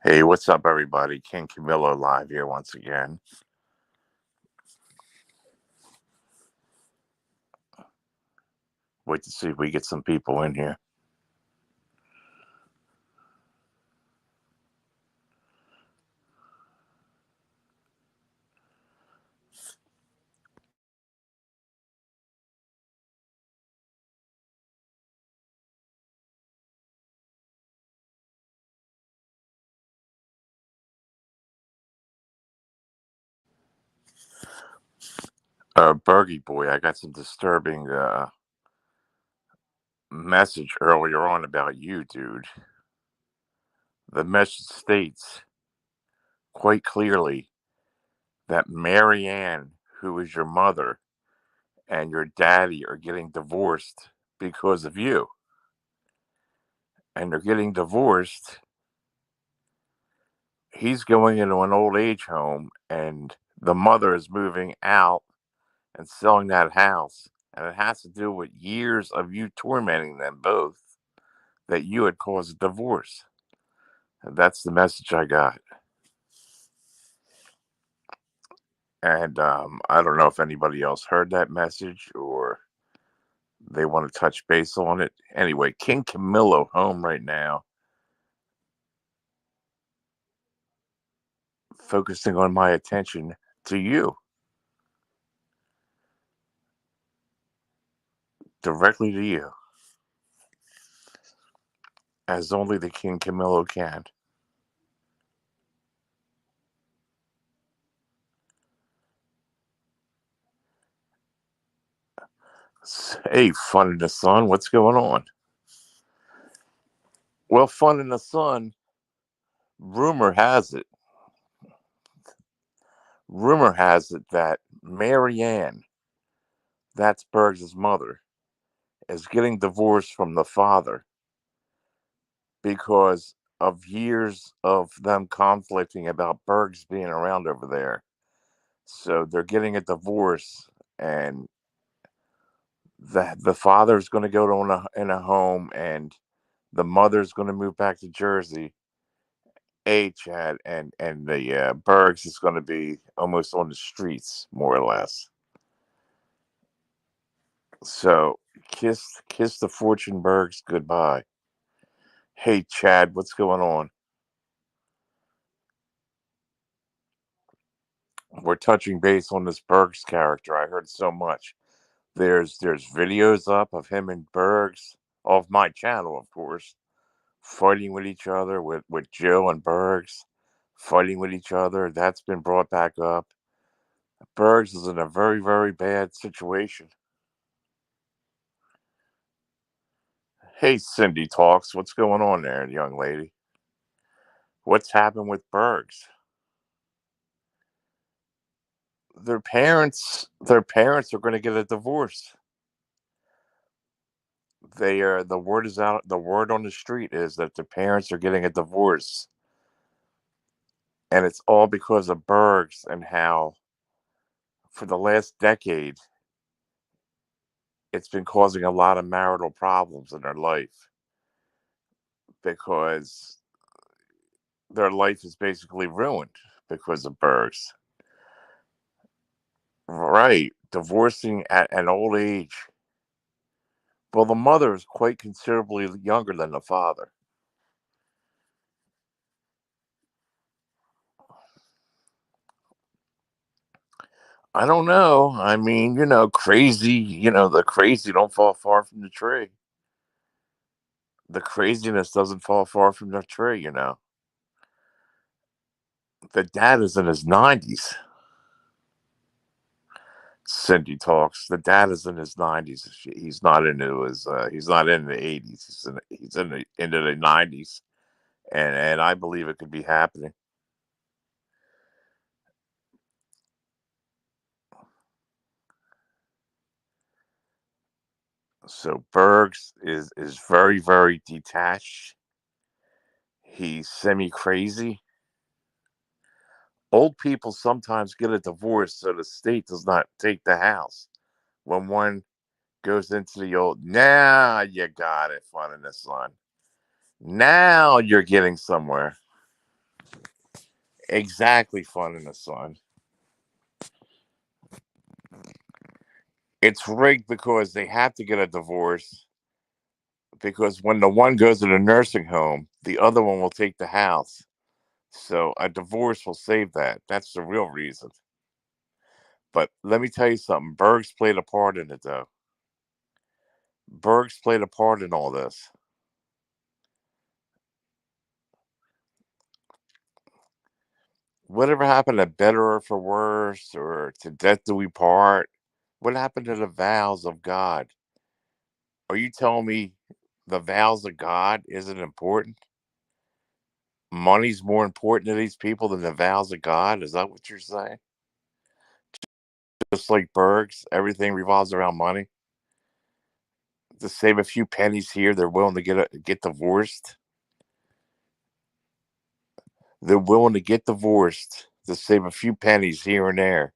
Hey, what's up, everybody? King Camillo live here once again. Wait to see if we get some people in here. Bergie boy, I got some disturbing message earlier on about you, dude. The message states quite clearly that Marianne, who is your mother, and your daddy are getting divorced because of you. And they're getting divorced. He's going into an old age home, and the mother is moving out and selling that house. And it has to do with years of you tormenting them both that you had caused a divorce. And that's the message I got. And I don't know if anybody else heard that message or they want to touch base on it. Anyway, King Camillo home right now, focusing on my attention to you, directly to you, as only the King Camillo can. Hey, Fun in the Sun, what's going on? Well, Fun in the Sun, rumor has it, rumor has it that Marianne, that's Berg's mother, is getting divorced from the father because of years of them conflicting about Berg's being around over there. So they're getting a divorce, and the father's going to go to in a home, and the mother's going to move back to Jersey. Chad, and the Bergs is going to be almost on the streets, more or less. So kiss the Fortune Bergs goodbye. Hey Chad, what's going on? We're touching base on this Bergs character. I heard so much. There's videos up of him and Bergs off my channel, of course, fighting with each other with Joe and Bergs fighting with each other. That's been brought back up. Bergs is in a very, very bad situation. Hey Cindy Talks, what's going on there, young lady? What's happened with Bergs? Their parents are going to get a divorce. They are The word is out. The word on the street is that the parents are getting a divorce, and it's all because of Bergs and how for the last decade it's been causing a lot of marital problems in their life because their life is basically ruined because of Bergs. Right, divorcing at an old age. Well, the mother is quite considerably younger than the father. I don't know. I mean, crazy, the crazy don't fall far from the tree. The craziness doesn't fall far from the tree. The dad is in his 90s. Cindy Talks. The dad is in his 90s. He's not in the 80s. Into the 90s. And I believe it could be happening. So Bergs is very, very detached. He's semi crazy. Old people sometimes get a divorce so the state does not take the house. When one goes into the old, now you got it, Fun in the Sun. Now you're getting somewhere. Exactly, fun in the sun. It's rigged because they have to get a divorce because when the one goes to the nursing home, the other one will take the house. So a divorce will save that. That's the real reason. But let me tell you something. Berg's played a part in it, though. Berg's played a part in all this. Whatever happened to Better or for Worse or To Death Do We Part? What happened to the vows of God? Are you telling me the vows of God isn't important? Money's more important to these people than the vows of God? Is that what you're saying? Just like Berg's, everything revolves around money. To save a few pennies here, they're willing to get divorced. They're willing to get divorced to save a few pennies here and there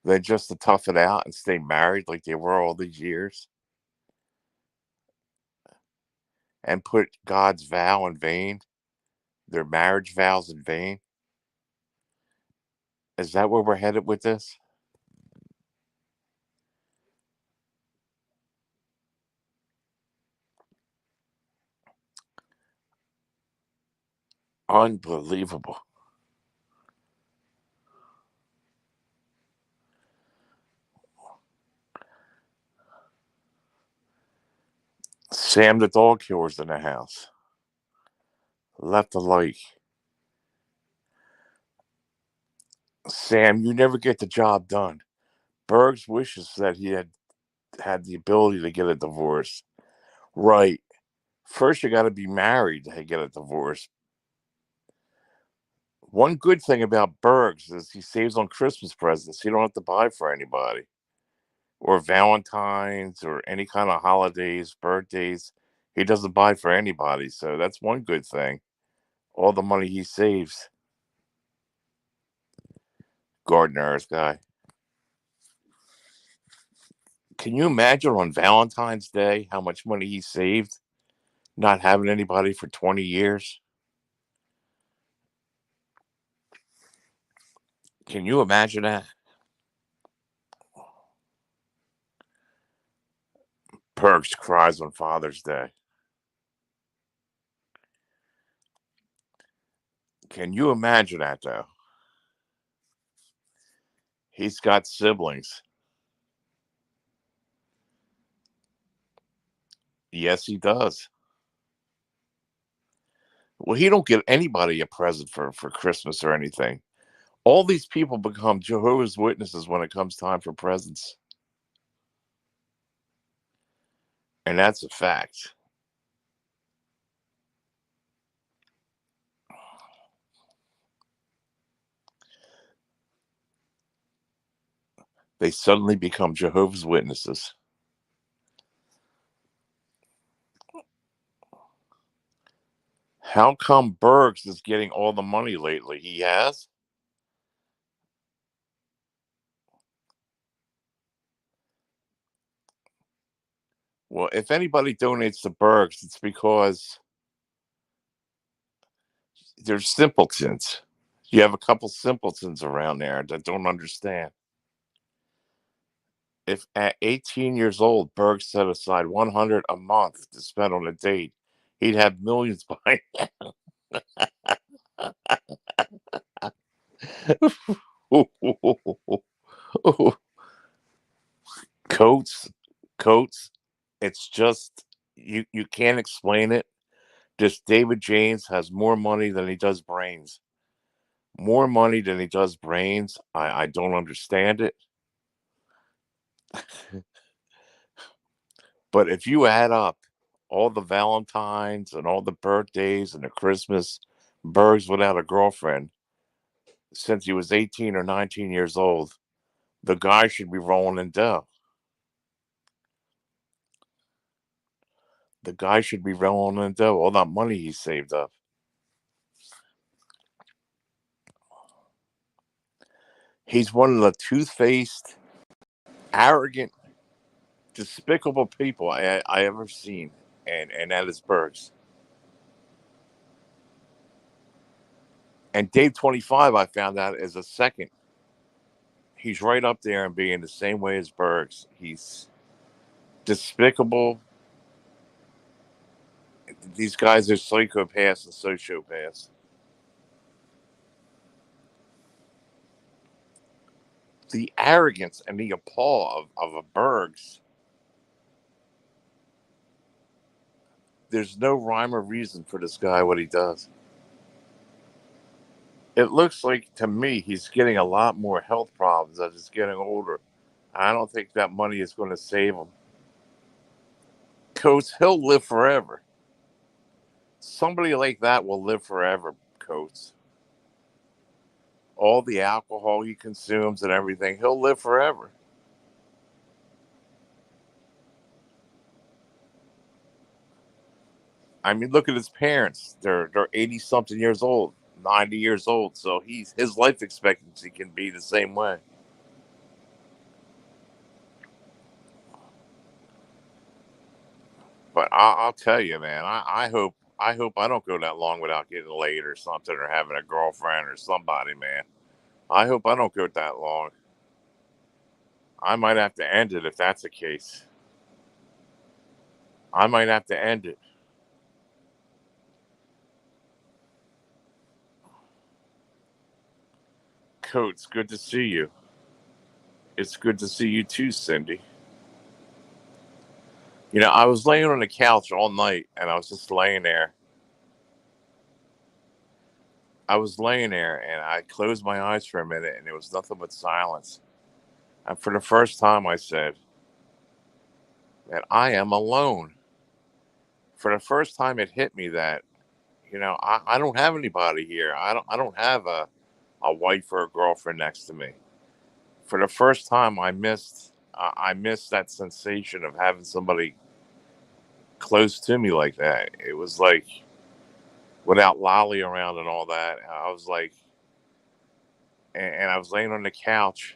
than just to tough it out and stay married like they were all these years and put God's vow in vain, their marriage vows in vain. Is that where we're headed with this? Unbelievable. Sam the dog killer's in the house. Left a like. Sam, you never get the job done. Berg's wishes that he had the ability to get a divorce. Right. First, you got to be married to get a divorce. One good thing about Berg's is he saves on Christmas presents. You don't have to buy for anybody, or Valentine's, or any kind of holidays, birthdays. He doesn't buy for anybody. So that's one good thing. All the money he saves. Gardner's guy. Can you imagine on Valentine's Day how much money he saved not having anybody for 20 years? Can you imagine that? Perks cries on Father's Day. Can you imagine that, though? He's got siblings. Yes, he does. Well, he don't get anybody a present for Christmas or anything. All these people become Jehovah's Witnesses when it comes time for presents, and that's a fact. They suddenly become Jehovah's Witnesses. How come Bergs is getting all the money lately? He has? Well, if anybody donates to Bergs, it's because they're simpletons. You have a couple simpletons around there that don't understand. If at 18 years old, Berg set aside 100 a month to spend on a date, he'd have millions behind coats, coats. It's just you can't explain it. Just David James has more money than he does brains. More money than he does brains. I don't understand it. But if you add up all the Valentines and all the birthdays and the Christmas, Berg's without a girlfriend since he was 18 or 19 years old, the guy should be rolling in dough. The guy should be rolling in dough. All that money he saved up. He's one of the tooth-faced, arrogant, despicable people I ever seen, and that is Berg's. And Dave 25, I found out, is a second. He's right up there and being the same way as Bergs. He's despicable. These guys are psychopaths and sociopaths. The arrogance and the appall of a Bergs, there's no rhyme or reason for this guy, what he does. It looks like to me he's getting a lot more health problems as he's getting older. I don't think that money is going to save him. Coates, he'll live forever. Somebody like that will live forever, Coates. All the alcohol he consumes and everything, he'll live forever. I mean, look at his parents. They're 80 something years old, 90 years old. So his life expectancy can be the same way. But I'll tell you, man, I hope I don't go that long without getting laid or something or having a girlfriend or somebody, man. I hope I don't go that long. I might have to end it if that's the case. I might have to end it. Coates, good to see you. It's good to see you too, Cindy. You know, I was laying on the couch all night and I was just laying there. I was laying there and I closed my eyes for a minute and it was nothing but silence. And for the first time, I said that I am alone. For the first time, it hit me that, I don't have anybody here. I don't have a wife or a girlfriend next to me. For the first time, I missed that sensation of having somebody close to me like that. It was like without Lolly around and all that. I was like, and I was laying on the couch,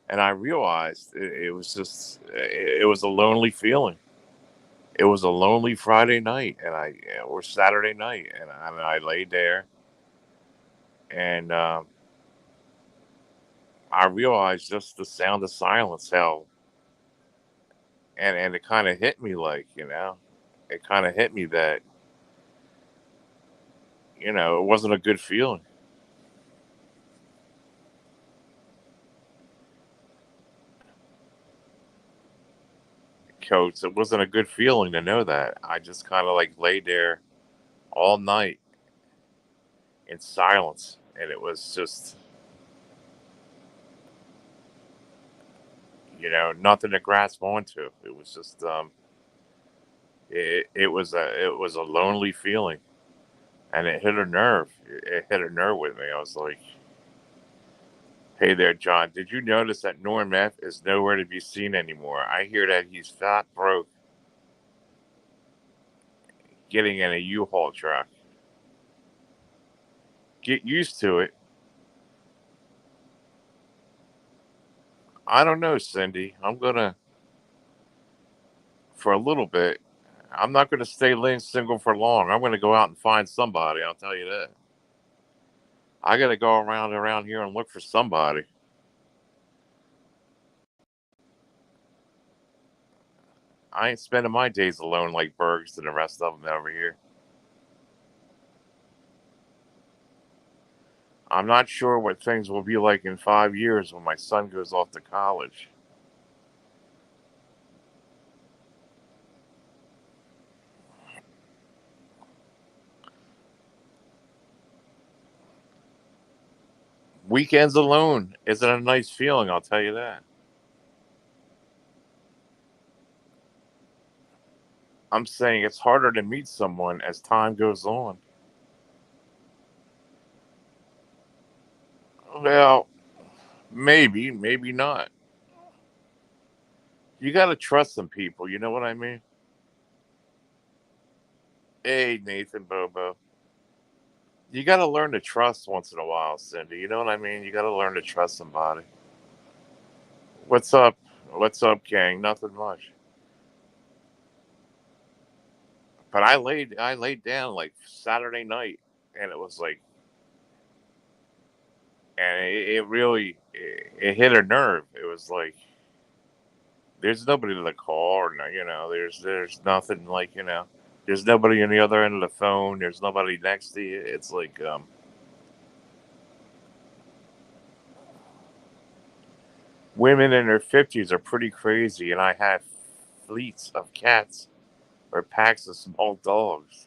and I realized it was just it was a lonely feeling. It was a lonely Friday night, or Saturday night, and I laid there, and I realized just the sound of silence, how and it kind of hit me like, it kind of hit me that it wasn't a good feeling, Coach. It wasn't a good feeling to know that. I just kind of like laid there all night in silence, and it was just nothing to grasp onto. It was just it was a lonely feeling, and it hit a nerve. It hit a nerve with me. I was like, "Hey there, John. Did you notice that Norm F is nowhere to be seen anymore? I hear that he's fat broke, getting in a U-Haul truck. Get used to it." I don't know, Cindy. I'm gonna for a little bit. I'm not gonna stay laying single for long. I'm gonna go out and find somebody. I'll tell you that. I gotta go around here and look for somebody. I ain't spending my days alone like Bergs and the rest of them over here. I'm not sure what things will be like in 5 years when my son goes off to college. Weekends alone isn't a nice feeling, I'll tell you that. I'm saying it's harder to meet someone as time goes on. Well, maybe, maybe not. You got to trust some people, you know what I mean? Hey, Nathan Bobo. You got to learn to trust once in a while, Cindy. You know what I mean? You got to learn to trust somebody. What's up? What's up, King? Nothing much. But I laid down like Saturday night, and it was like and it really it hit a nerve. It was like there's nobody to call, or no, there's nothing like there's nobody on the other end of the phone. There's nobody next to you. It's like women in their 50s are pretty crazy, and I have fleets of cats or packs of small dogs.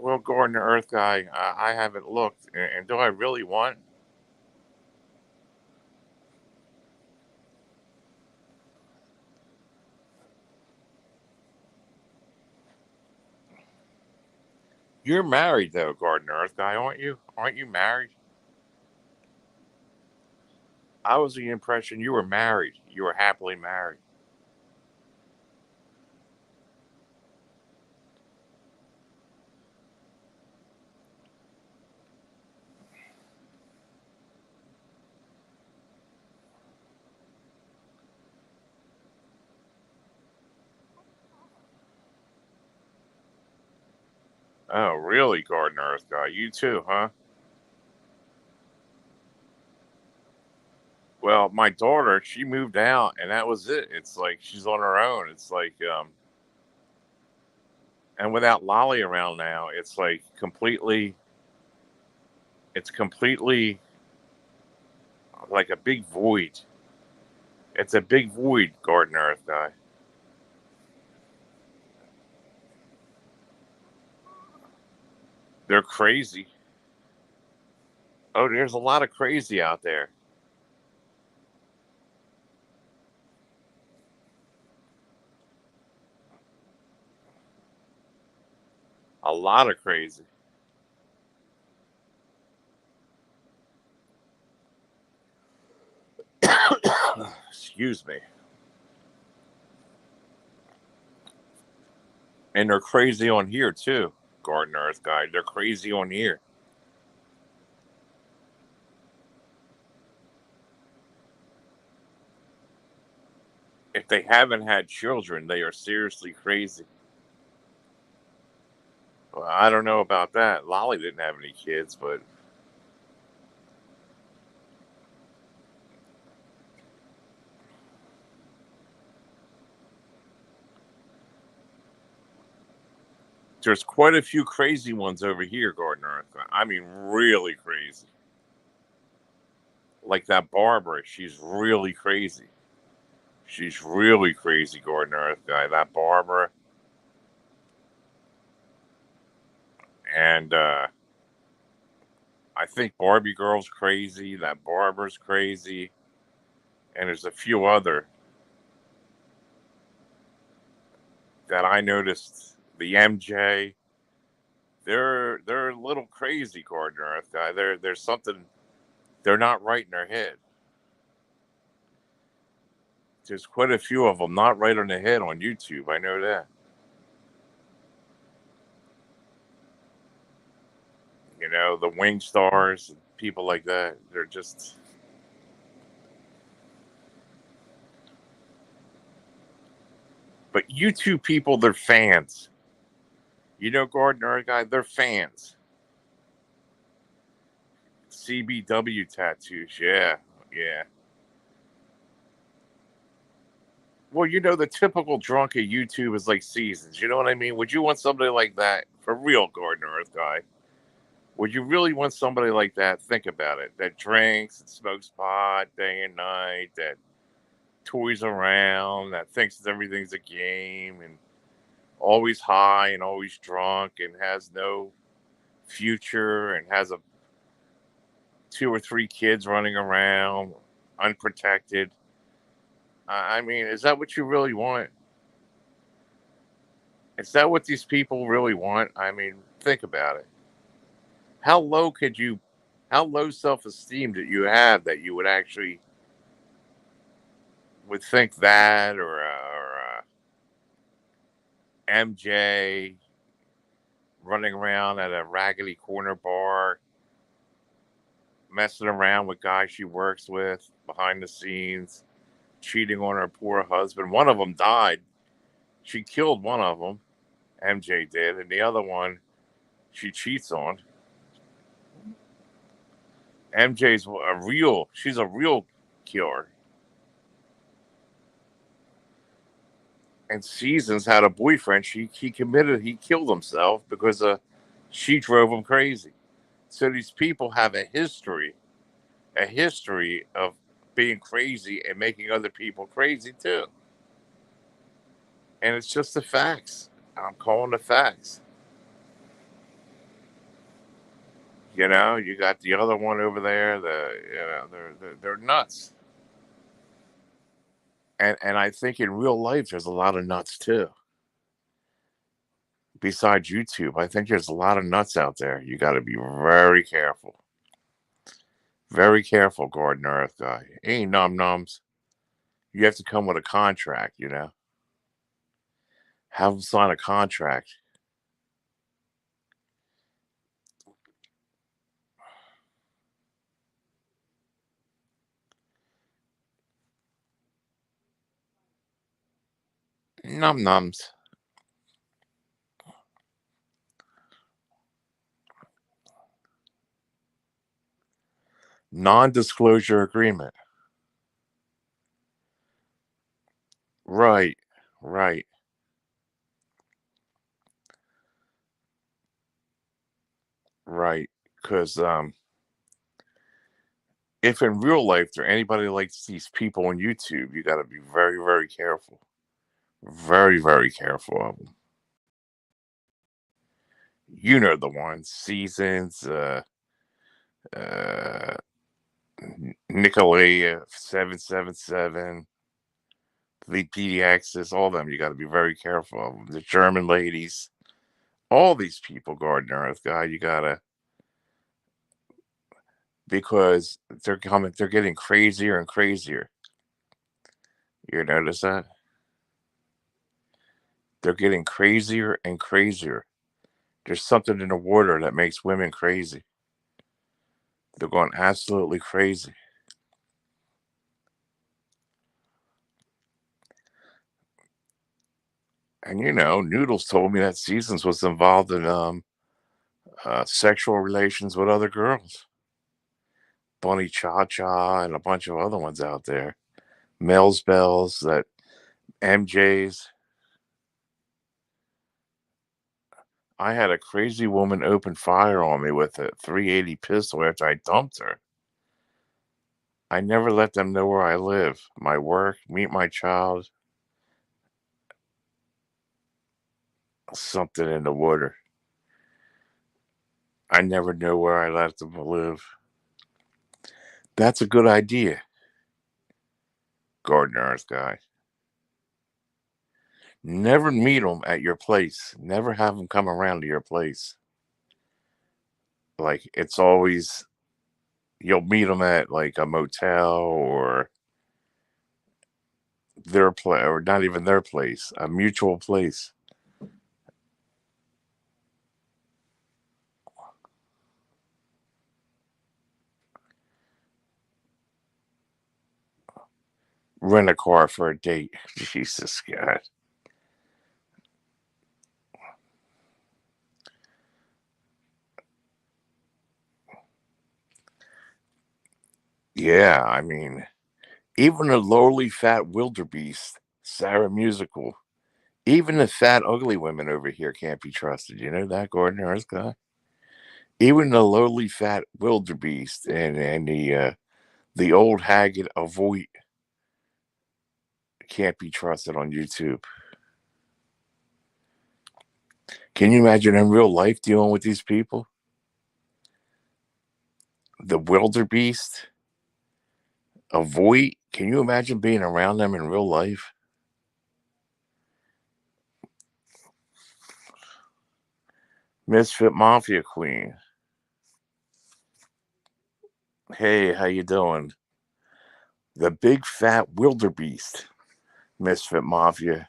Well, Gordon the Earth guy, I haven't looked, and do I really want? You're married though, Gordon the Earth guy, aren't you? Aren't you married? I was the impression you were married. You were happily married. Oh, really, Gordon the Earth guy? You too, huh? Well, my daughter, she moved out, and that was it. It's like she's on her own. It's like, and without Lolly around now, it's like it's completely like a big void. It's a big void, Gordon Earth guy. They're crazy. Oh, there's a lot of crazy out there. A lot of crazy. Excuse me. And they're crazy on here too, Gordon Earth guy. They're crazy on here. If they haven't had children, they are seriously crazy. Well, I don't know about that. Lolly didn't have any kids, but there's quite a few crazy ones over here, Gordon Earth. I mean, really crazy. Like that Barbara, she's really crazy. She's really crazy, Gordon Earth guy. That Barbara, and I think Barbie Girl's crazy. That Barbara's crazy, and there's a few other that I noticed. The MJ, they're a little crazy, Gordon Earth guy. There's something they're not right in their head. There's quite a few of them not right on the head on YouTube. I know that. The Wing Stars, people like that. They're just. But YouTube people, they're fans. Gordon Earth guy, they're fans. CBW tattoos, yeah, yeah. Well, the typical drunk at YouTube is like seasons. You know what I mean? Would you want somebody like that for real, Gordon Earth guy? Would you really want somebody like that? Think about it. That drinks and smokes pot day and night. That toys around. That thinks everything's a game and always high and always drunk and has no future and has a two or three kids running around unprotected. I mean, is that what you really want? Is that what these people really want? I mean, think about it. How low could you, how low self esteem did you have that you would actually would think that, or MJ running around at a raggedy corner bar, messing around with guys she works with behind the scenes, cheating on her poor husband. One of them died. She killed one of them, MJ did, and the other one she cheats on. She's a real killer. And Seasons had a boyfriend. He killed himself because she drove him crazy. So these people have a history of being crazy and making other people crazy too. And it's just the facts. I'm calling the facts. You got the other one over there. They're nuts. And I think in real life there's a lot of nuts too. Besides YouTube, I think there's a lot of nuts out there. You got to be very careful. Very careful, Garden Earth guy. Ain't num nums. You have to come with a contract. Have them sign a contract. Num nums. Non-disclosure agreement. Right. Right. Right. Because if in real life there anybody likes these people on YouTube, you got to be very, very careful. Very, very careful of them. You know the ones. Seasons, uh, Nicolaya 777, the PDXs, all of them. You got to be very careful of them. The German ladies, all these people, Garden Earth guy, you gotta, because they're getting crazier and crazier. You notice that? They're getting crazier and crazier. There's something in the water that makes women crazy. They're going absolutely crazy. And Noodles told me that Seasons was involved in sexual relations with other girls. Bunny Cha Cha and a bunch of other ones out there. Mel's Bells, that MJ's. I had a crazy woman open fire on me with a 380 pistol after I dumped her. I never let them know where I live, my work, meet my child, something in the water. I never know where I let them live. That's a good idea, Garden Earth guy. Never meet them at your place. Never have them come around to your place. Like, it's always, you'll meet them at like a motel or their place, or not even their place, a mutual place. Rent a car for a date. Jesus God. Yeah, I mean, even a lowly fat wildebeest, Sarah Musical, even the fat ugly women over here can't be trusted. You know that, Gordon Earth guy? Even the lowly fat wildebeest and the old haggard avoid can't be trusted on YouTube. Can you imagine in real life dealing with these people? The wildebeest, avoid. Can you imagine being around them in real life? Misfit Mafia Queen. Hey, how you doing? The big fat wildebeest, Misfit Mafia.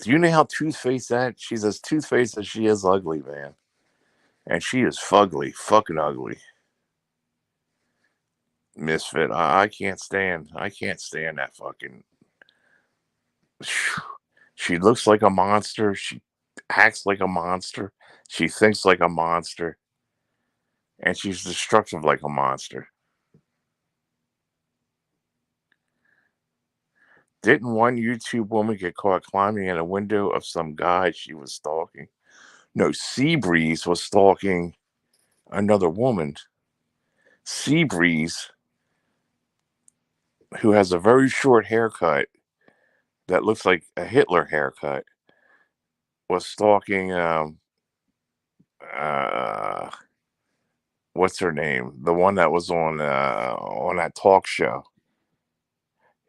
Do you know how toothfaced that? She's as toothfaced as she is ugly, man. And she is fugly, fucking ugly. Misfit. I can't stand. I can't stand that fucking. She looks like a monster. She acts like a monster. She thinks like a monster, and she's destructive like a monster. Didn't one YouTube woman get caught climbing in a window of some guy she was stalking? No, Seabreeze was stalking another woman. Seabreeze, who has a very short haircut that looks like a Hitler haircut, was stalking uh what's her name? The one that was on that talk show.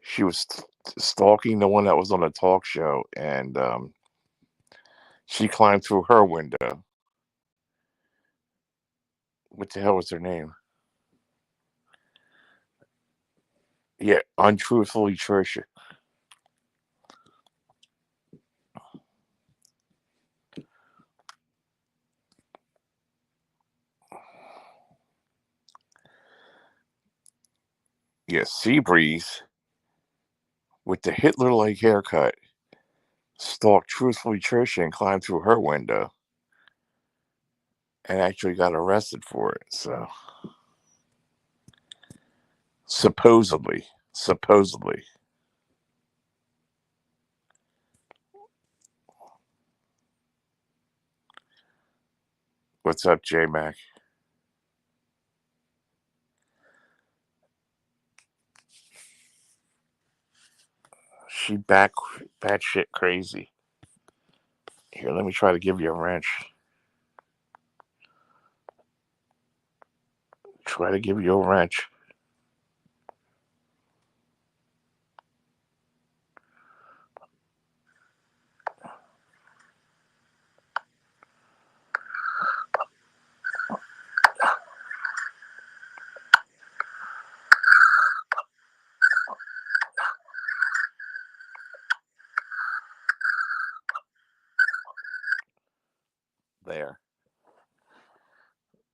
She was stalking the one that was on a talk show, and she climbed through her window. What the hell was her name? Yeah, untruthfully Trisha. Yeah, Seabreeze with the Hitler-like haircut stalked truthfully Trisha and climbed through her window, and actually got arrested for it. So supposedly. What's up, J Mac? She batshit crazy. Here, let me try to give you a wrench. Try to give you a wrench. There.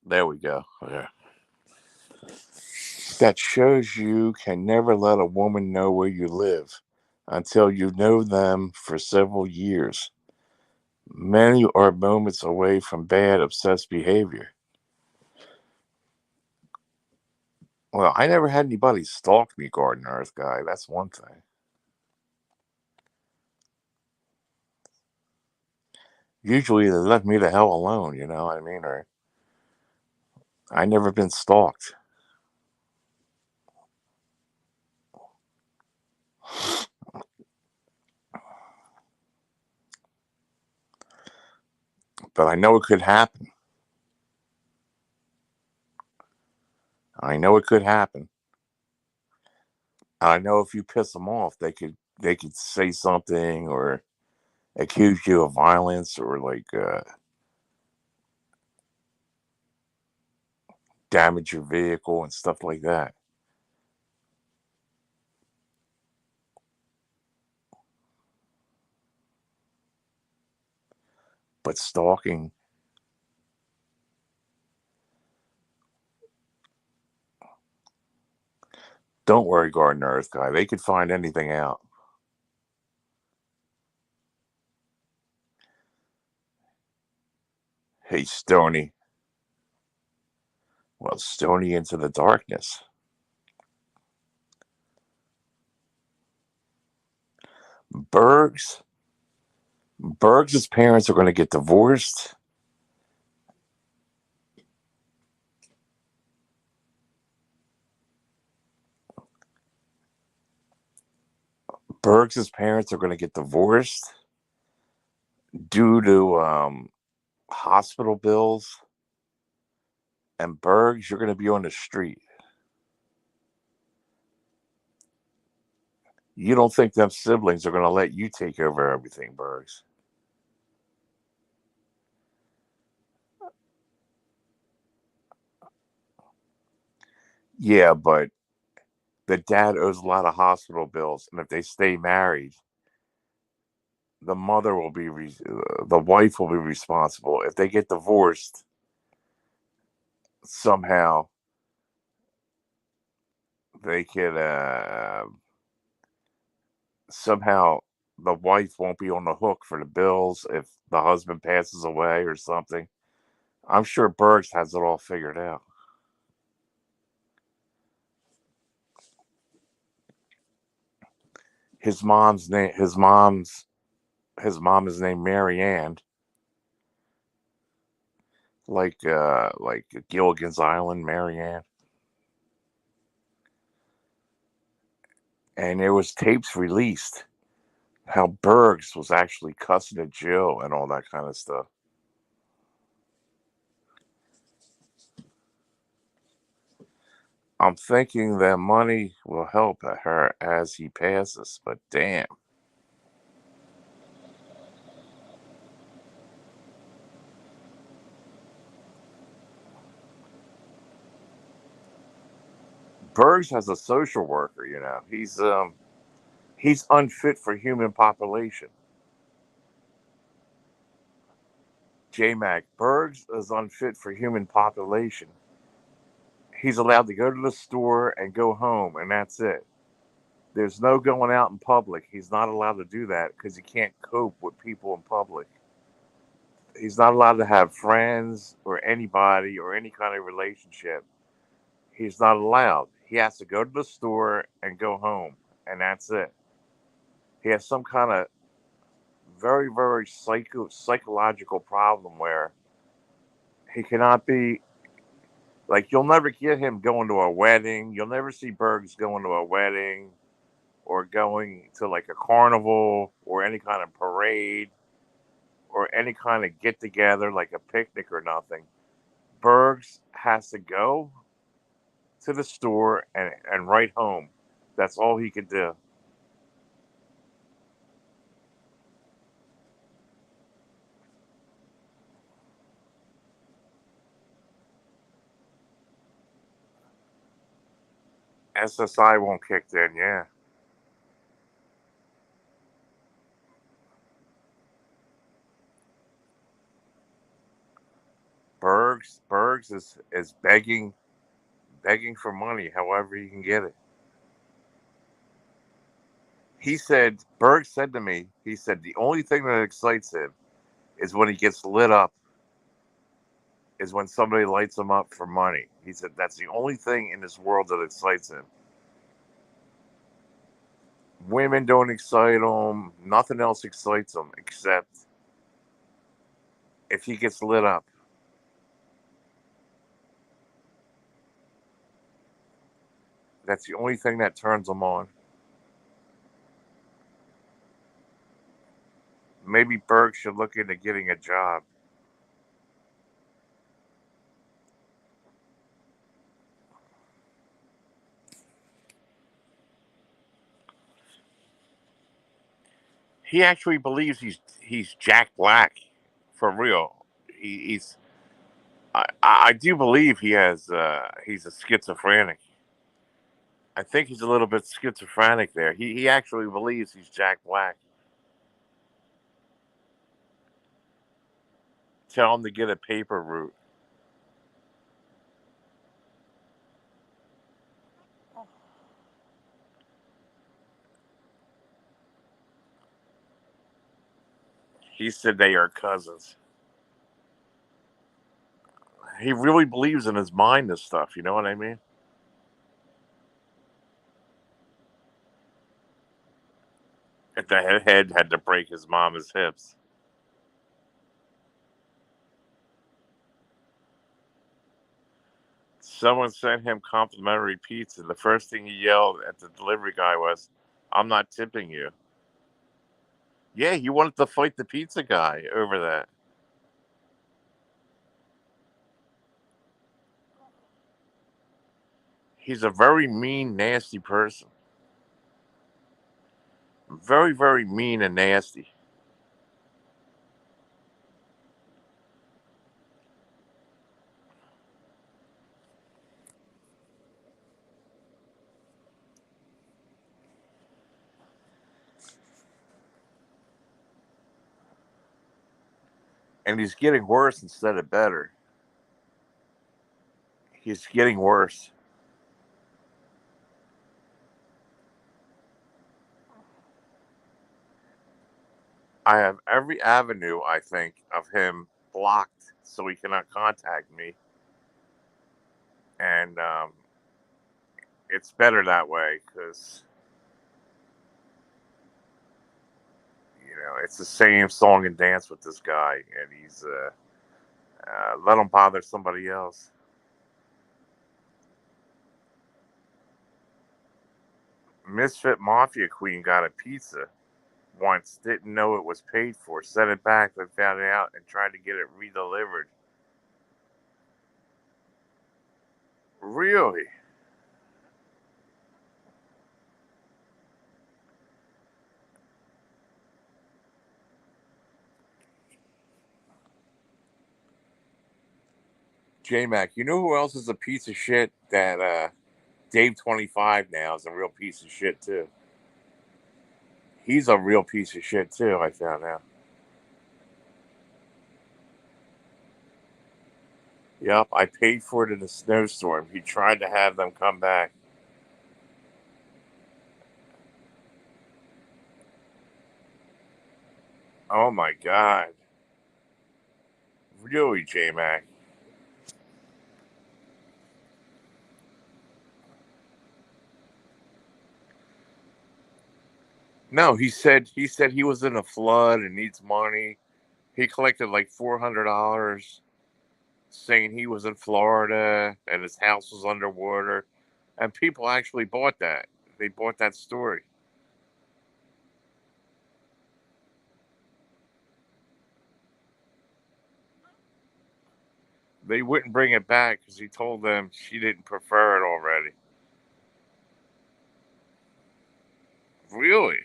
There we go. Yeah. That shows you can never let a woman know where you live until you know them for several years. Many are moments away from bad, obsessed behavior. Well, I never had anybody stalk me, Garden Earth guy. That's one thing. Usually they let me the hell alone, you know what I mean? Or I never been stalked. But I know it could happen. I know it could happen. I know if you piss them off, they could say something or accuse you of violence or like damage your vehicle and stuff like that. But stalking, don't worry, Garden Earth guy. They could find anything out. Hey, Stony. Well, Stony into the darkness. Berg's Berg's parents are going to get divorced. Berg's parents are going to get divorced due to hospital bills. And Berg's, you're going to be on the street. You don't think them siblings are going to let you take over everything, Bergs? Yeah, but the dad owes a lot of hospital bills, and if they stay married, the mother will be the wife will be responsible. If they get divorced somehow, they could somehow the wife won't be on the hook for the bills if the husband passes away or something. I'm sure Bergs has it all figured out. His mom's name. His mom is named Marianne, like Gilligan's Island, Marianne. And there was tapes released how Bergs was actually cussing at Jill and all that kind of stuff. I'm thinking that money will help her as he passes, but damn. Bergs has a social worker, you know. He's unfit for human population. J Mac, Bergs is unfit for human population. He's allowed to go to the store and go home, and that's it. There's no going out in public. He's not allowed to do that because he can't cope with people in public. He's not allowed to have friends or anybody or any kind of relationship. He's not allowed. He has to go to the store and go home, and that's it. He has some kind of very psychological problem where he cannot be like, you'll never get him going to a wedding. You'll never see Bergs going to a wedding or going to like a carnival or any kind of parade or any kind of get together like a picnic or nothing. Bergs has to go to the store and write home. That's all he could do. SSI won't kick in, yeah. Bergs is begging for money however he can get it. He said Berg said to me, he said the only thing that excites him is when he gets lit up, is when somebody lights him up for money. He said that's the only thing in this world that excites him. Women don't excite him. Nothing else excites him except if he gets lit up. That's the only thing that turns him on. Maybe Berg should look into getting a job. He actually believes he's Jack Black for real. He's I do believe he's a schizophrenic. I think he's a little bit schizophrenic there. He actually believes he's Jack Black. Tell him to get a paper route. He said they are cousins. He really believes in his mind this stuff. You know what I mean? If the head had to break his mama's hips. Someone sent him complimentary pizza. The first thing he yelled at the delivery guy was, "I'm not tipping you." Yeah, he wanted to fight the pizza guy over that. He's a very mean, nasty person. Very mean and nasty. And he's getting worse instead of better. He's getting worse. I have every avenue, I think, of him blocked so he cannot contact me. And it's better that way because, it's the same song and dance with this guy. And he's, let him bother somebody else. Misfit Mafia Queen got a pizza once, didn't know it was paid for, sent it back, then found out and tried to get it redelivered. Really? J Mac, you know who else is a piece of shit? That Dave 25 now is a real piece of shit too. He's a real piece of shit too, I found out. Yep, I paid for it in a snowstorm. He tried to have them come back. Oh my god. Really, J Mac? No, he said he was in a flood and needs money. He collected like $400 saying he was in Florida and his house was underwater. And people actually bought that. They bought that story. They wouldn't bring it back because he told them she didn't prefer it already. Really?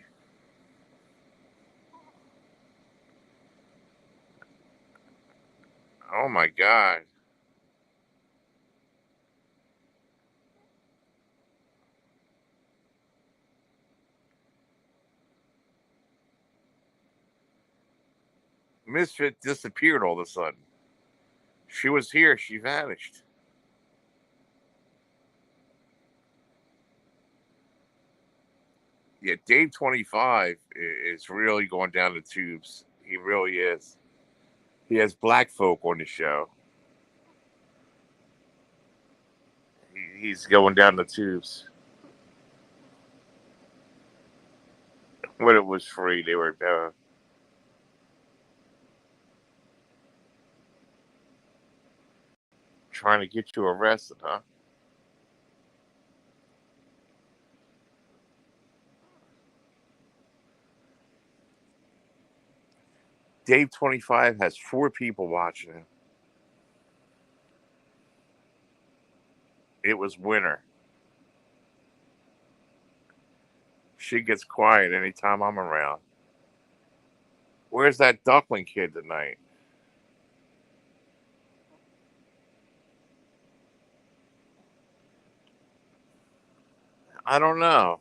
Oh my god. Misfit disappeared all of a sudden. She was here, she vanished. Yeah, Dave 25 is really going down the tubes. He really is. He has black folk on the show. He's going down the tubes. When it was free, they were trying to get you arrested, huh? Dave 25 has 4 people watching him. It was winter. She gets quiet anytime I'm around. Where's that duckling kid tonight? I don't know.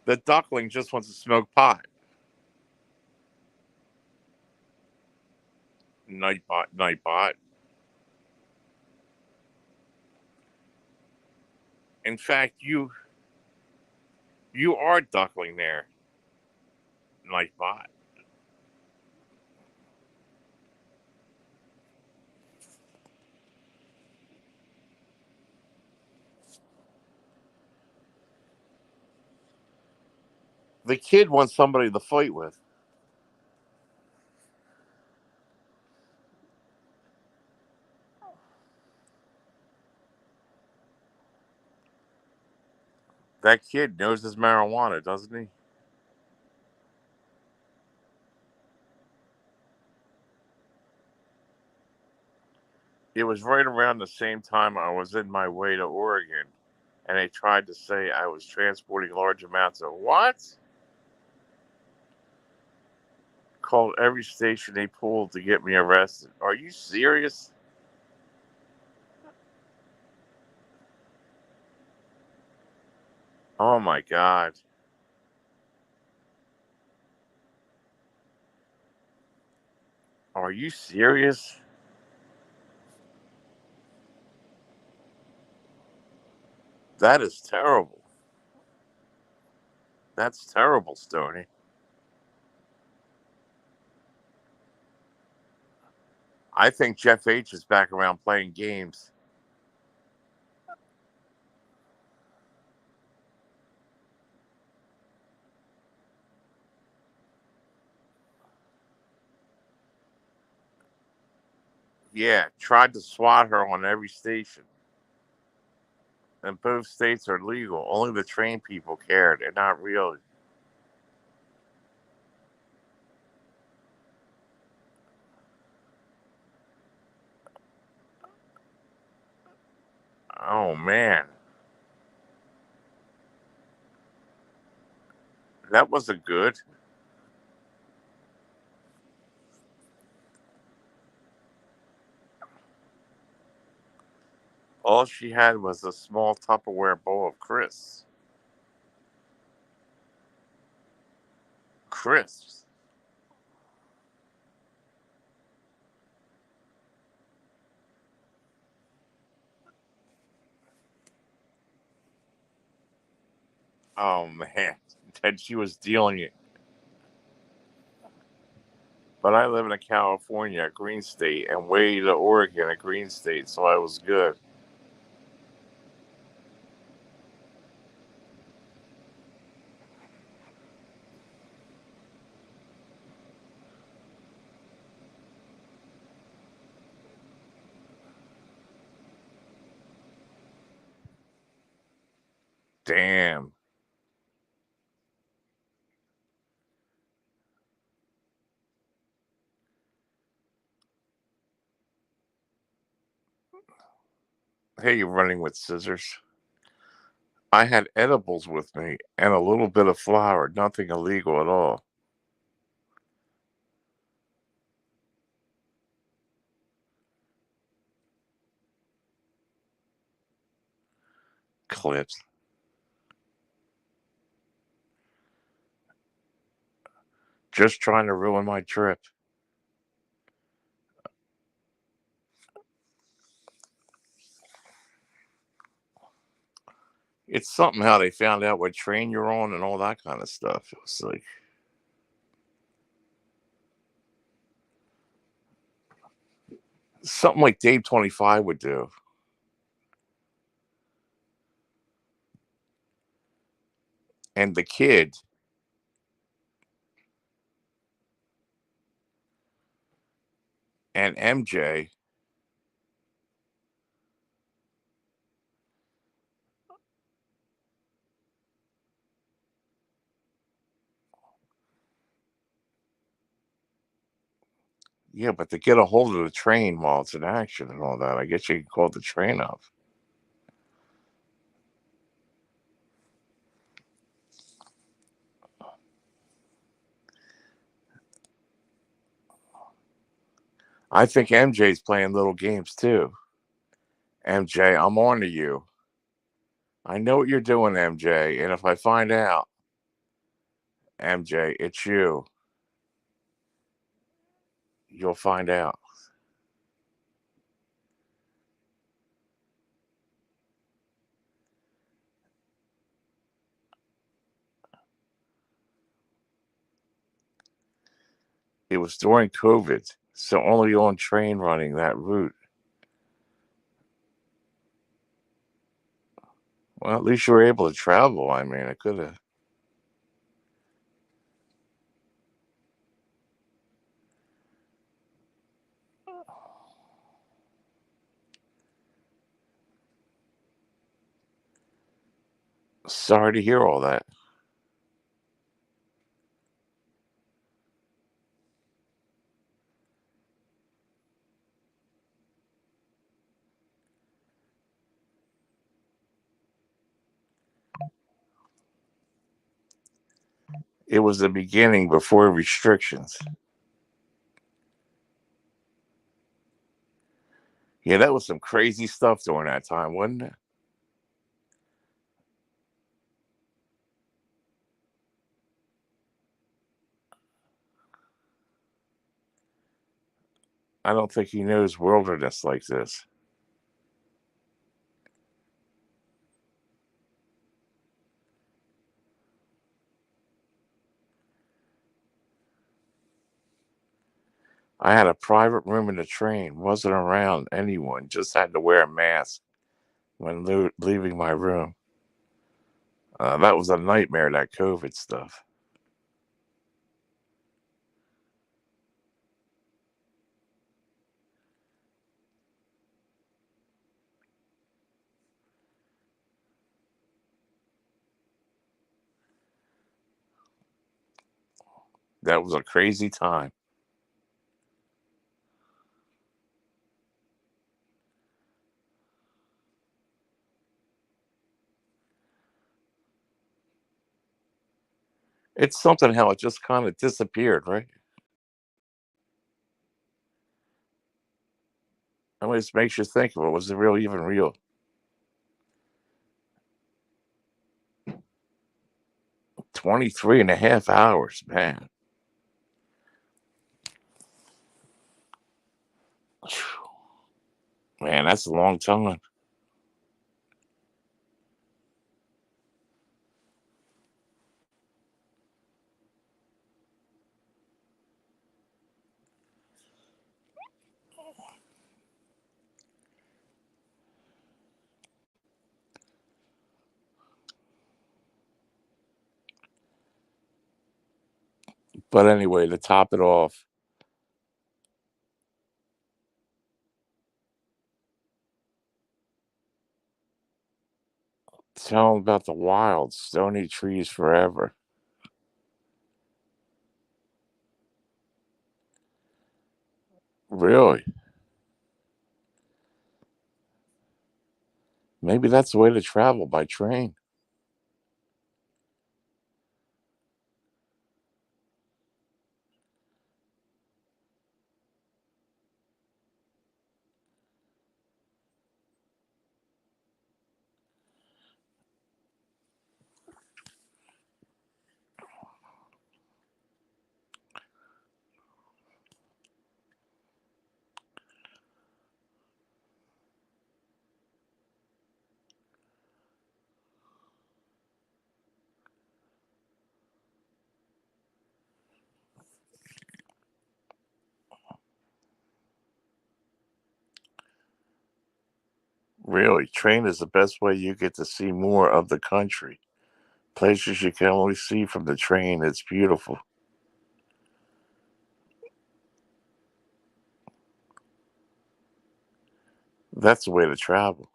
The duckling just wants to smoke pot. Nightbot, Nightbot. In fact, you are duckling there, Nightbot. The kid wants somebody to fight with. That kid knows his marijuana, doesn't he? It was right around the same time I was in my way to Oregon, and they tried to say I was transporting large amounts of what? Called every station they pulled to get me arrested. Are you serious? Oh my god. Are you serious? That is terrible. That's terrible, Stony. I think Jeff H is back around playing games. Yeah, tried to swat her on every station. And both states are legal. Only the trained people cared, and not really. Oh man, that wasn't good. All she had was a small Tupperware bowl of crisps. Crisps. Oh man, and she was dealing it. But I live in California, a green state, and way to Oregon, a green state, so I was good. Damn. Hey, you're running with scissors. I had edibles with me and a little bit of flour, nothing illegal at all. Clips. Just trying to ruin my trip. It's something how they found out what train you're on and all that kind of stuff. It was like something like Dave 25 would do. And the kid, and MJ, yeah, but to get a hold of the train while it's in action and all that, I guess you can call the train up. I think MJ's playing little games too. MJ, I'm on to you. I know what you're doing, MJ, and if I find out, MJ, it's you, you'll find out. It was during COVID, so only on train running that route. Well, at least you were able to travel. I mean, I could have. Sorry to hear all that. It was the beginning before restrictions. Yeah, that was some crazy stuff during that time, wasn't it? I don't think he knows wilderness like this. I had a private room in the train, wasn't around anyone, just had to wear a mask when leaving my room. That was a nightmare, that COVID stuff. That was a crazy time. It's something how it just kind of disappeared, right? I mean, it makes you think of it. Was it really even real? 23 and a half hours, man. Man, that's a long time. But anyway, to top it off, tell them about the wild, stony trees forever. Really? Maybe that's the way to travel by train. Really, train is the best way you get to see more of the country. Places you can only see from the train. It's beautiful. That's the way to travel.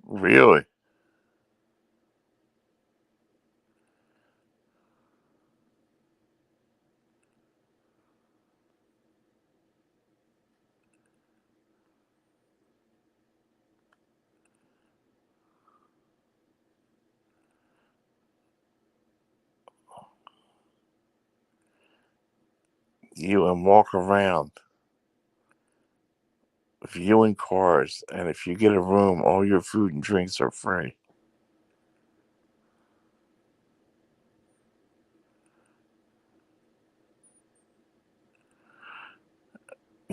Really? You and walk around viewing cars, and if you get a room, all your food and drinks are free.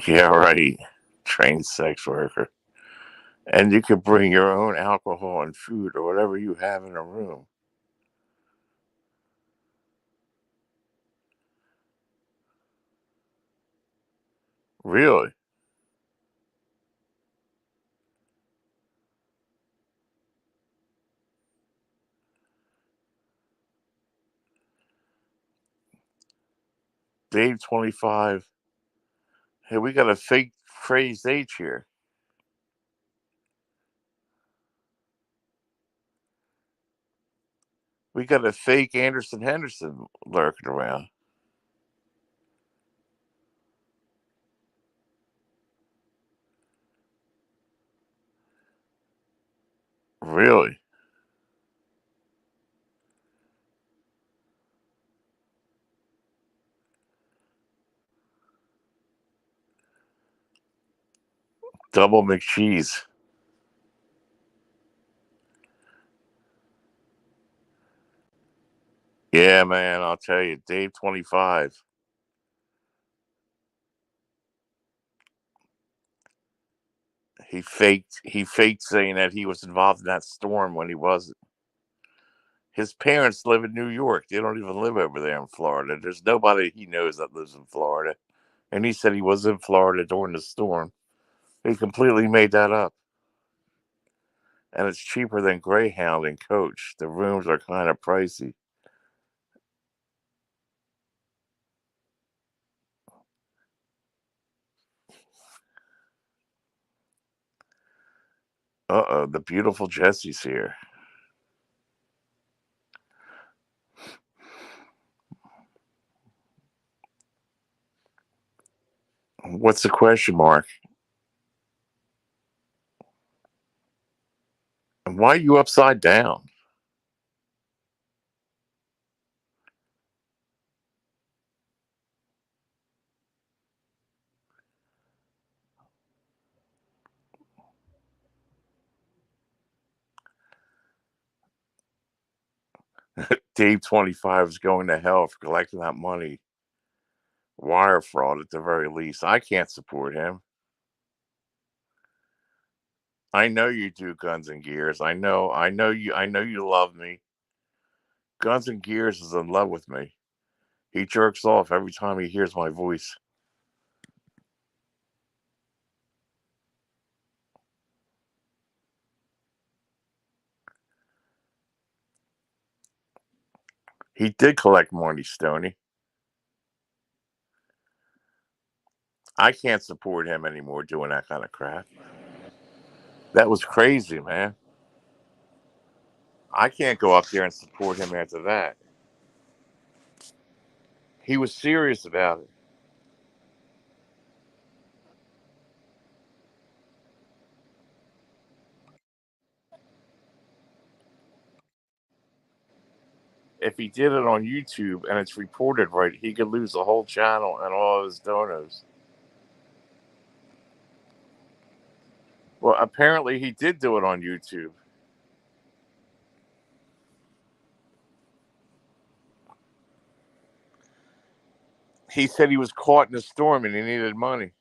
Yeah, right. Trained sex worker. And you could bring your own alcohol and food or whatever you have in a room. Really? Dave 25. Hey, we got a fake phrase H here. We got a fake Anderson Henderson lurking around. Really? Double McCheese. Yeah, man, I'll tell you, Dave 25. He faked saying that he was involved in that storm when he wasn't. His parents live in New York. They don't even live over there in Florida. There's nobody he knows that lives in Florida. And he said he was in Florida during the storm. He completely made that up. And it's cheaper than Greyhound and Coach. The rooms are kind of pricey. Uh-oh, the beautiful Jessie's here. What's the question mark? And why are you upside down? Dave 25 is going to hell for collecting that money. Wire fraud at the very least. I can't support him. I know you do, Guns and Gears. I know you love me. Guns and Gears is in love with me. He jerks off every time he hears my voice. He did collect money, Stoney. I can't support him anymore doing that kind of crap. That was crazy, man. I can't go up there and support him after that. He was serious about it. If he did it on YouTube and it's reported right, he could lose the whole channel and all of his donos. Well, apparently he did do it on YouTube. He said he was caught in a storm and he needed money.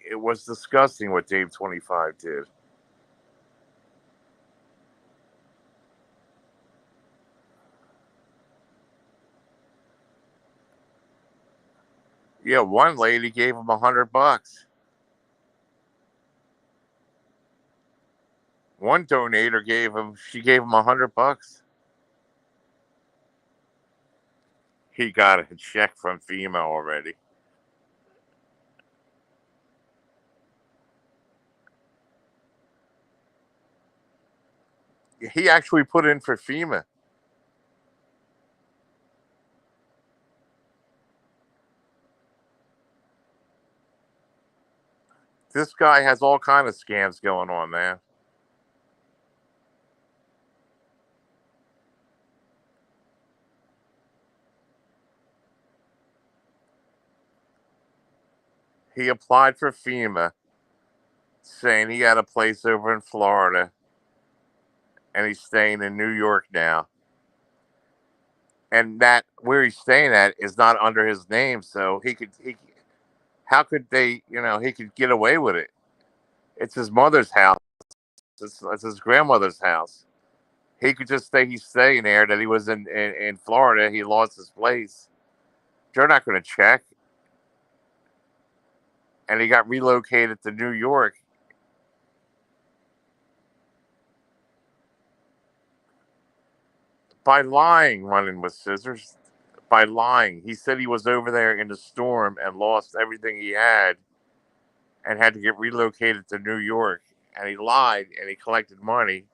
It was disgusting what Dave 25 did. Yeah, one lady gave him $100. One donator gave him $100. He got a check from FEMA already. He actually put in for FEMA. This guy has all kind of scams going on, man. He applied for FEMA, saying he had a place over in Florida, and he's staying in New York now. And that where he's staying at is not under his name, so how could they, he could get away with it. It's his mother's house. It's his grandmother's house. He could just say he's staying there, that he was in Florida. He lost his place. They're not going to check. And he got relocated to New York. By lying, running with scissors. By lying. He said he was over there in the storm and lost everything he had and had to get relocated to New York. And he lied and he collected money.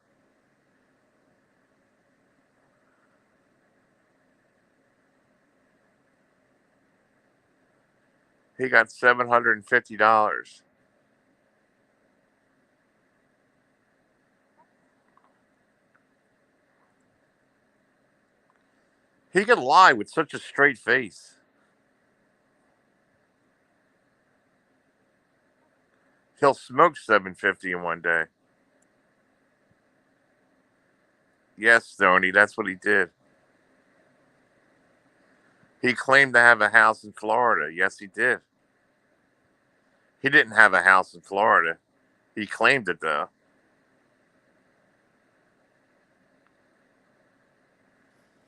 He got $750. He can lie with such a straight face. He'll smoke 750 in one day. Yes, Stoney, that's what he did. He claimed to have a house in Florida. Yes, he did. He didn't have a house in Florida. He claimed it though.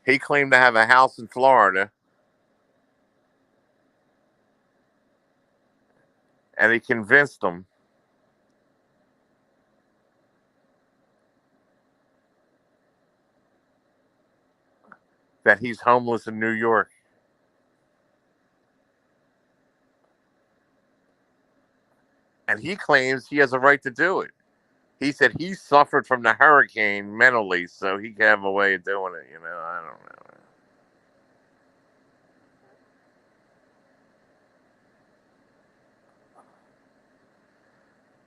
He claimed to have a house in Florida, and he convinced them that he's homeless in New York. And he claims he has a right to do it. He said he suffered from the hurricane mentally, so he can have a way of doing it. I don't know.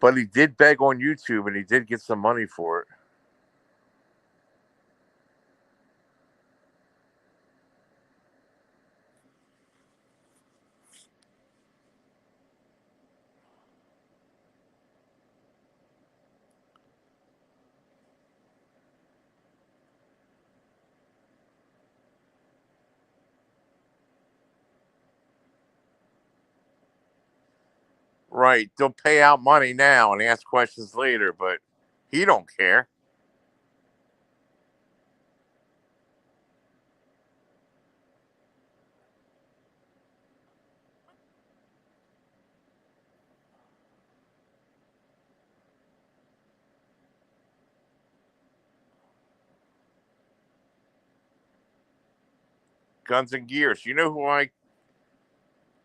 But he did beg on YouTube, and he did get some money for it. Right. They'll pay out money now and ask questions later, but he don't care. Guns and Gears. You know who I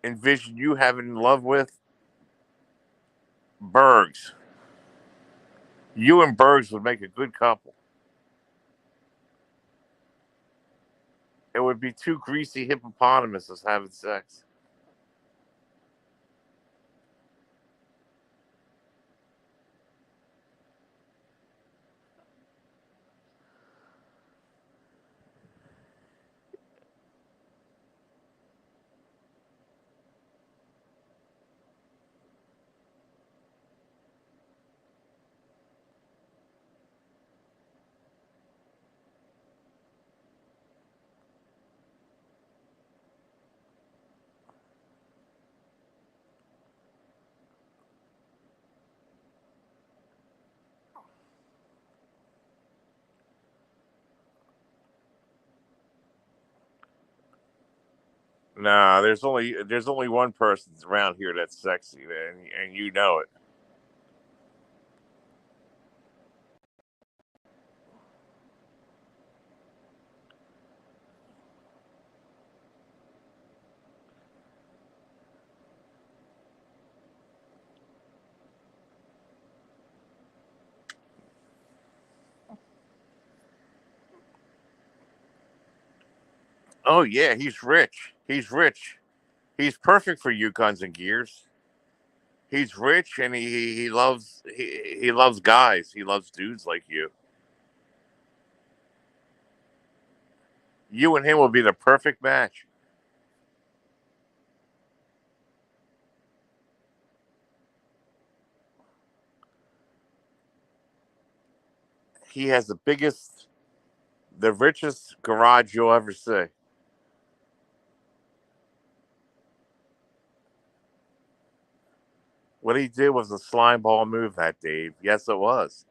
envision you having love with? Bergs. You and Bergs would make a good couple. It would be two greasy hippopotamuses having sex. Nah, there's only one person around here that's sexy, man, and you know it. Oh yeah, he's rich. He's rich. He's perfect for you, Guns and Gears. He's rich and he loves guys. He loves dudes like you. You and him will be the perfect match. He has the richest garage you'll ever see. What he did was a slime ball move that Dave. Yes, it was.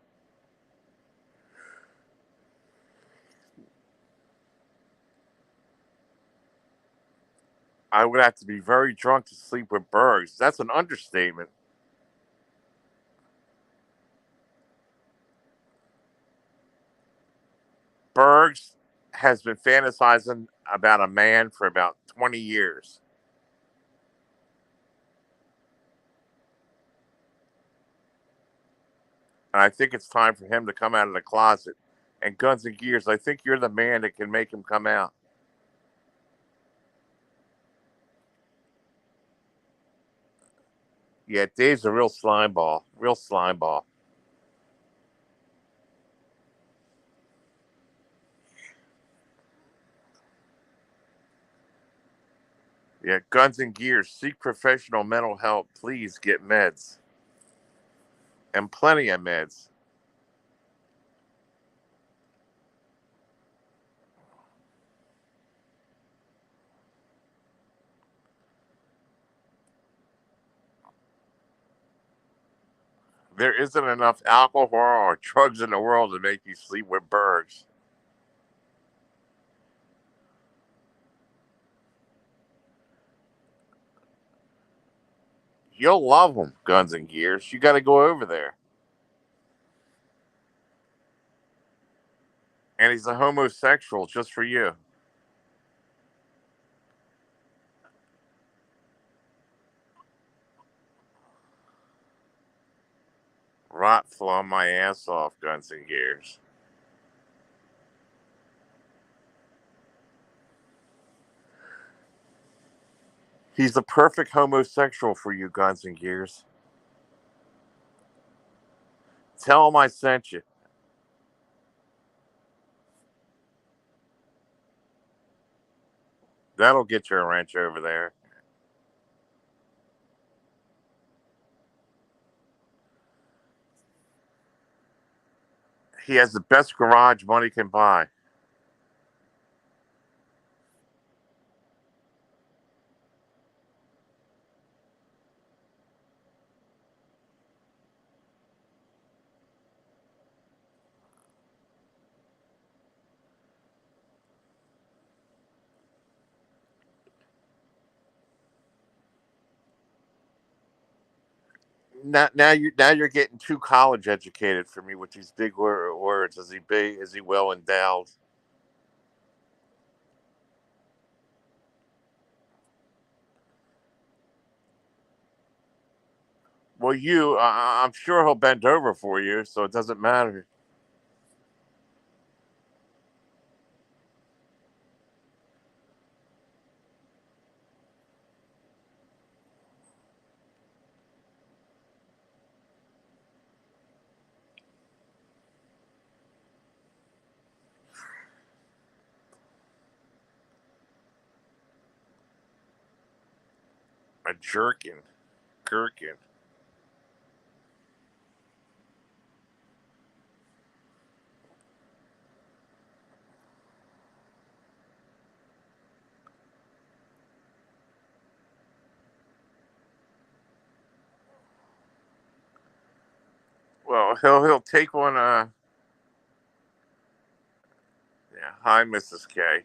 I would have to be very drunk to sleep with Bergs. That's an understatement. Bergs has been fantasizing about a man for about 20 years. And I think it's time for him to come out of the closet. And Guns and Gears, I think you're the man that can make him come out. Yeah, Dave's a real slime ball. Real slime ball. Yeah, Guns and Gears, seek professional mental help. Please get meds. And plenty of meds. There isn't enough alcohol or drugs in the world to make you sleep with Bergs. You'll love him, Guns and Gears. You got to go over there. And he's a homosexual just for you. Rot flaw my ass off, Guns and Gears. He's the perfect homosexual for you, Guns and Gears. Tell him I sent you. That'll get you a wrench over there. He has the best garage money can buy. Now you're getting too college educated for me with these big words. Is he big? Is he well endowed? Well, I'm sure he'll bend over for you, so it doesn't matter. A jerkin, gherkin. Well, he'll take one. Yeah. Hi, Mrs. K.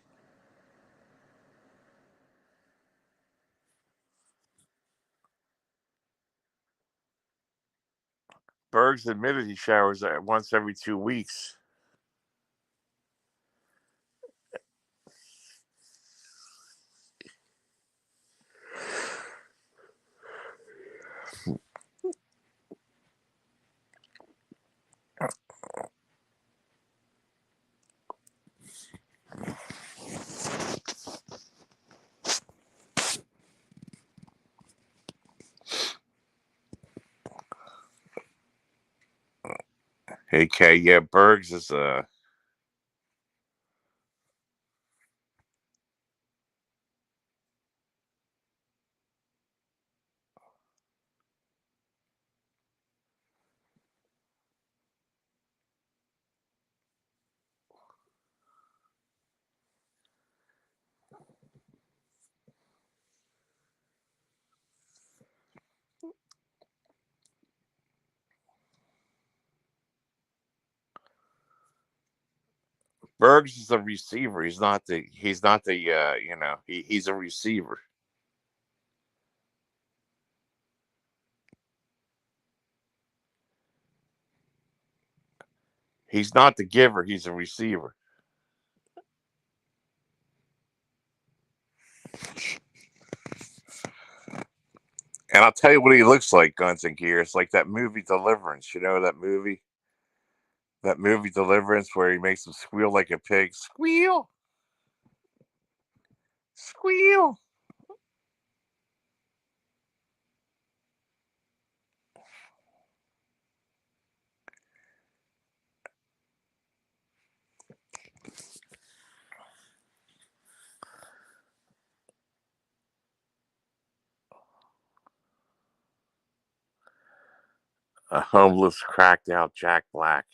Bergs admitted he showers once every 2 weeks. Hey, K. Yeah, Bergs is Bergs is a receiver. He's a receiver. He's not the giver. He's a receiver. And I'll tell you what he looks like, Guns and Gears, like that movie Deliverance. You know that movie? That movie Deliverance where he makes him squeal like a pig. Squeal, squeal. A homeless, cracked out Jack Black.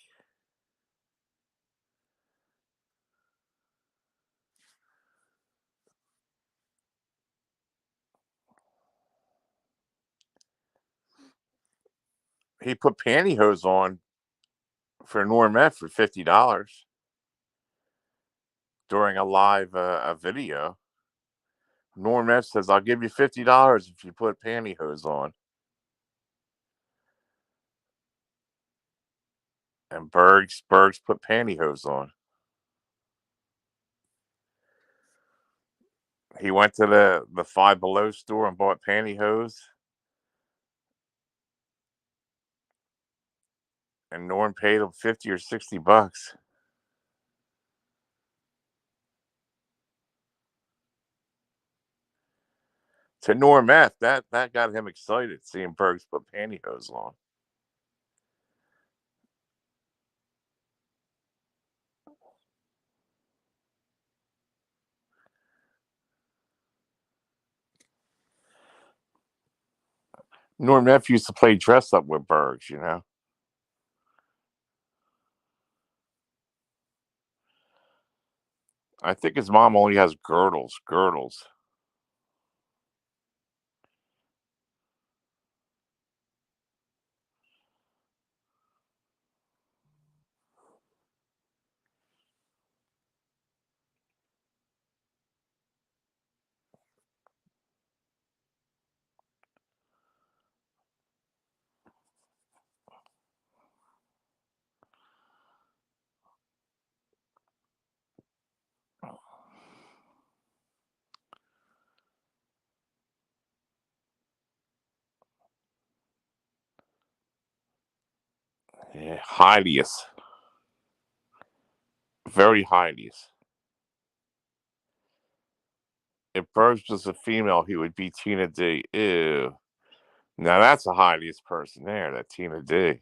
he put pantyhose on for Norm F for $50 during a live a video. Norm F says, "I'll give you $50 if you put pantyhose on." And Bergs put pantyhose on. He went to the Five Below store and bought pantyhose, and Norm paid him 50 or $60. To Norm F, that got him excited seeing Bergs put pantyhose on. Norm F used to play dress up with Bergs, you know. I think his mom only has girdles. Yeah, hideous, very hideous. If Bergs was a female, he would be Tina D. Ew. Now that's a hideous person there, that Tina D.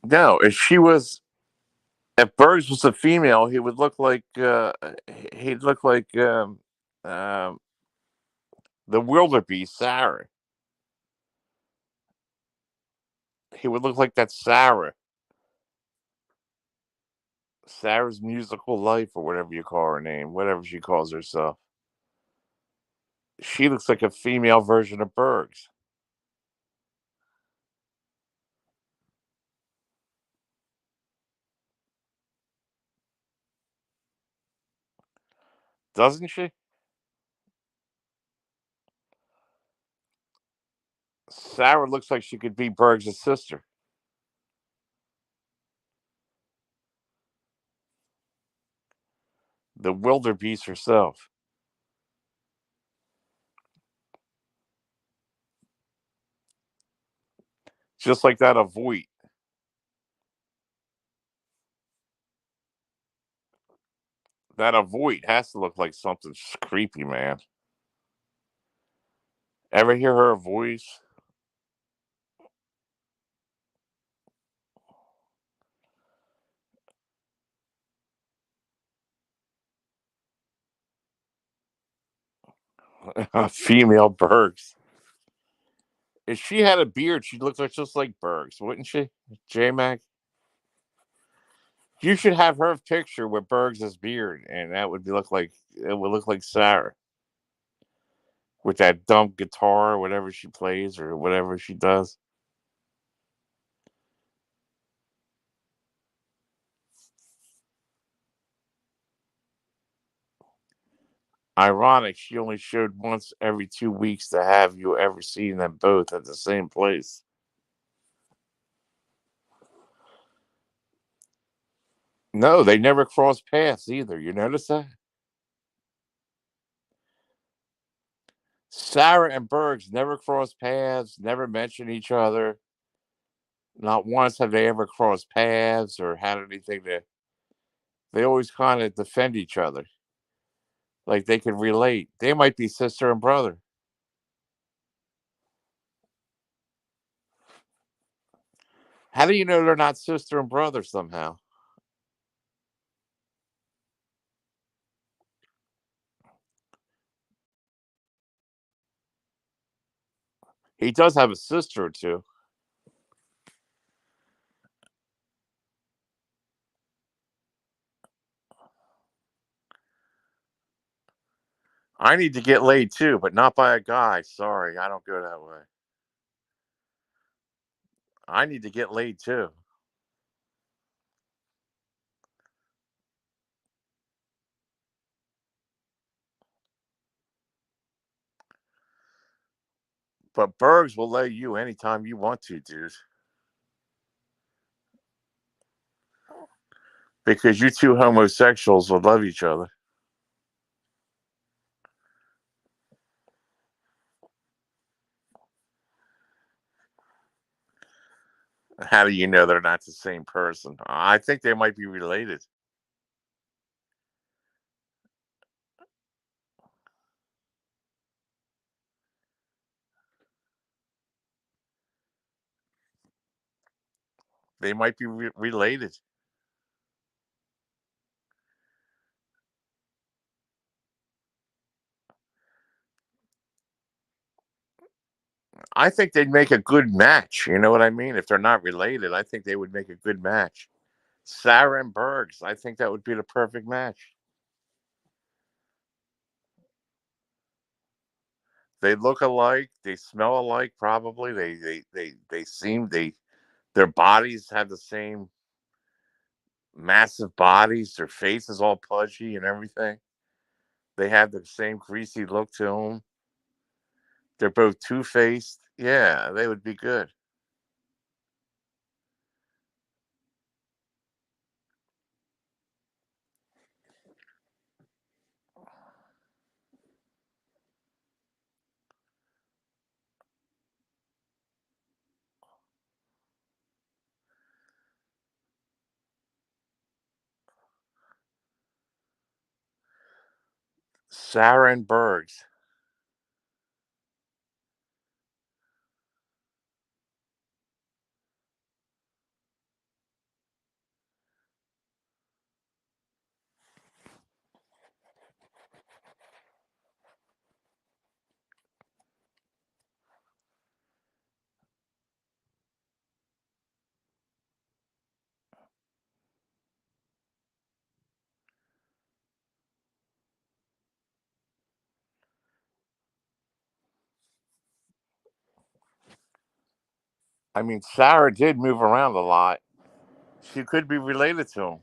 No, if Bergs was a female, he would look like he'd look like um, the wildebeest Sarah. He would look like that Sarah's Musical Life, or whatever you call her name, whatever she calls herself. She looks like a female version of Bergs, doesn't she? Sarah looks like she could be Bergs' sister, the wildebeest herself, just like that Avoit. That Avoit has to look like something creepy, man. Ever hear her voice? Female Bergs. If she had a beard, she'd look like just like Bergs, wouldn't she? J Mac. You should have her picture with Bergs' beard, and that would look like it would look like Sarah with that dumb guitar, or whatever she plays or whatever she does. Ironic, she only showed once every 2 weeks to have you ever seen them both at the same place. No, they never crossed paths either. You notice that? Sarah and Bergs never crossed paths, never mentioned each other. Not once have they ever crossed paths or had anything to. They always kind of defend each other, like they can relate. They might be sister and brother. How do you know they're not sister and brother somehow? He does have a sister or two. I need to get laid too, but not by a guy. Sorry, I don't go that way. I need to get laid too. But Bergs will lay you anytime you want to, dude. Because you two homosexuals will love each other. How do you know they're not the same person? I think they might be related. They might be related. I think they'd make a good match. You know what I mean? If they're not related, I think they would make a good match. Sarah and Bergs, I think that would be the perfect match. They look alike. They smell alike. Probably. They seem their bodies have the same massive bodies. Their face is all pudgy and everything. They have the same greasy look to them. They're both two faced. Yeah, they would be good. Sarah and Bergs. I mean, Sarah did move around a lot. She could be related to him.